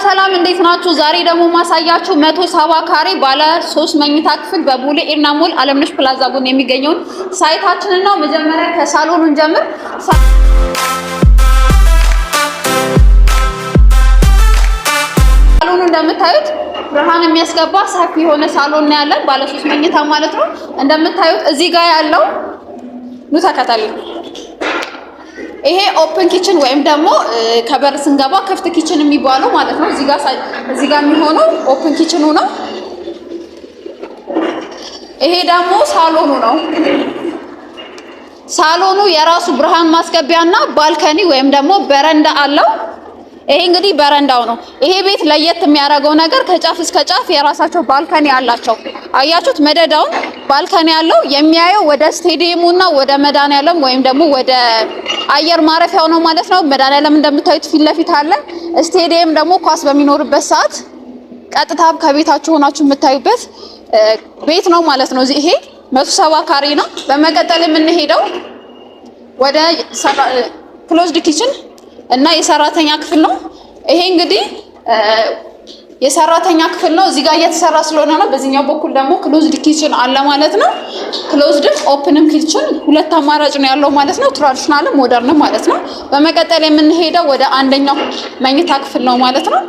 ሰላም እንዴት ናችሁ? ዛሬ ደግሞ ማሳያችሁ 170 ካሬ ባለ 3 መኝታ ክፍል በቦሌ ኤርና ሞል አለምነሽ ፕላዛ ጎን የሚገኘውን ሳይታችንን ነው። መጀመሪያ ከሳሎኑ እንጀምር። ሳሎኑ እንደምታዩት ብርሃን የሚያስገባ ሰፊ የሆነ ሳሎን ነው ያለን፣ ባለ 3 መኝታ ማለት ነው። እንደምታዩት እዚህ ጋር ያለው ኑ ተከታተሉ። ይሄ ኦፕን ኪችን ወይም ደግሞ ከበር ስንገባ ክፍት ኪችን የሚባለው ማለት ነው። እዚህ ጋር የሚሆነው ኦፕን ኪችኑ ነው። ይሄ ደግሞ ሳሎኑ ነው። ሳሎኑ የራሱ ብርሃን ማስገቢያና ባልከኒ ወይም ደግሞ በረንዳ አለው። ይሄ እንግዲህ በረንዳው ነው። ይሄ ቤት ለየት የሚያደርገው ነገር ከጫፍ እስከ ጫፍ የራሳቸው ባልከኒ አላቸው። አያችሁት? መደዳውን ባልከኒ ያለው የሚያየው ወደ ስቴዲየሙና ወደ መድኃኒዓለም ወይም ደግሞ ወደ አየር ማረፊያው ነው ማለት ነው። መድኃኒዓለም እንደምታዩት ፊት ለፊት አለ። ስቴዲየም ደግሞ ኳስ በሚኖርበት ሰዓት ቀጥታ ከቤታችሁ ሆናችሁ የምታዩበት ቤት ነው ማለት ነው። ይሄ 170 ካሬ ነው። በመቀጠል የምንሄደው ወደ ክሎዝድ ኪችን እና የሰራተኛ ክፍል ነው። ይሄ እንግዲህ የሰራተኛ ክፍል ነው። እዚህ ጋር እየተሰራ ስለሆነ ነው። በዚህኛው በኩል ደግሞ ክሎዝድ ኪችን አለ ማለት ነው። ክሎዝድ ኦፕንም ኪችን ሁለት አማራጭ ነው ያለው ማለት ነው። ትራዲሽናልም ሞደርንም ማለት ነው። በመቀጠል የምንሄደው ወደ አንደኛው መኝታ ክፍል ነው ማለት ነው።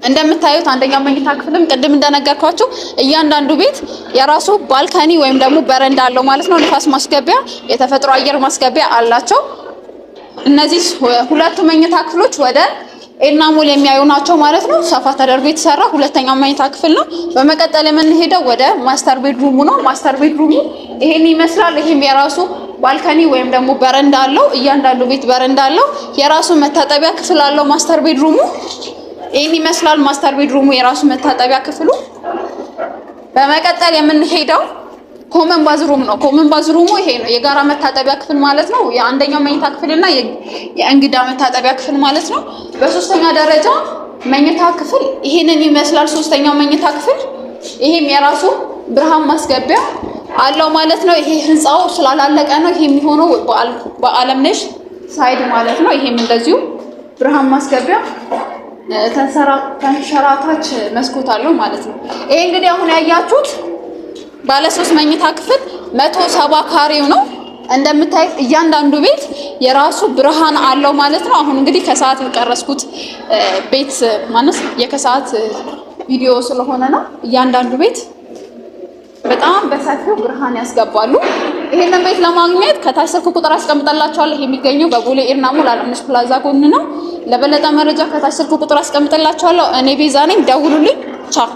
እንደምታዩት አንደኛው መኝታ ክፍልም ቅድም እንደነገርኳችሁ እያንዳንዱ ቤት የራሱ ባልከኒ ወይም ደግሞ በረንዳ አለው ማለት ነው። ንፋስ ማስገቢያ፣ የተፈጥሮ አየር ማስገቢያ አላቸው። እነዚህ ሁለቱ መኝታ ክፍሎች ወደ ኤርና ሞል የሚያዩ ናቸው ማለት ነው። ሰፋ ተደርጎ የተሰራ ሁለተኛው መኝታ ክፍል ነው። በመቀጠል የምንሄደው ወደ ማስተር ቤድሩሙ ነው። ማስተር ቤድሩሙ ይሄን ይመስላል። ይሄም የራሱ ባልከኒ ወይም ደግሞ በረንዳ አለው። እያንዳንዱ ቤት በረንዳ አለው። የራሱ መታጠቢያ ክፍል አለው። ማስተር ቤድሩሙ ይሄን ይመስላል። ማስተር ቤድሩሙ የራሱ መታጠቢያ ክፍሉ። በመቀጠል የምንሄደው ኮመን ባዝሩም ነው። ኮመን ባዝሩሙ ይሄ ነው፣ የጋራ መታጠቢያ ክፍል ማለት ነው። የአንደኛው መኝታ ክፍልና የእንግዳ መታጠቢያ ክፍል ማለት ነው። በሶስተኛ ደረጃ መኝታ ክፍል ይሄንን ይመስላል። ሶስተኛው መኝታ ክፍል ይሄም የራሱ ብርሃን ማስገቢያ አለው ማለት ነው። ይሄ ህንጻው ስላላለቀ ነው ይሄ የሚሆነው በአለምነሽ ሳይድ ማለት ነው። ይሄም እንደዚሁ ብርሃን ማስገቢያ ተንሸራታች መስኮት አለው ማለት ነው። ይሄ እንግዲህ አሁን ያያችሁት ባለ 3 መኝታ ክፍል 170 ካሬው ነው። እንደምታዩት እያንዳንዱ ቤት የራሱ ብርሃን አለው ማለት ነው። አሁን እንግዲህ ከሰዓት የቀረስኩት ቤት ማለት የከሰዓት ቪዲዮ ስለሆነ ነው። እያንዳንዱ ቤት በጣም በሰፊው ብርሃን ያስገባሉ። ይሄንን ቤት ለማግኘት ከታች ስልክ ቁጥር አስቀምጠላችኋለሁ። ይሄ የሚገኘው በቦሌ ኤርና ሞል አለምነሽ ፕላዛ ጎን ነው። ለበለጠ መረጃ ከታች ስልክ ቁጥር አስቀምጠላችኋለሁ። እኔ ቤዛ ነኝ። ደውሉልኝ። ቻው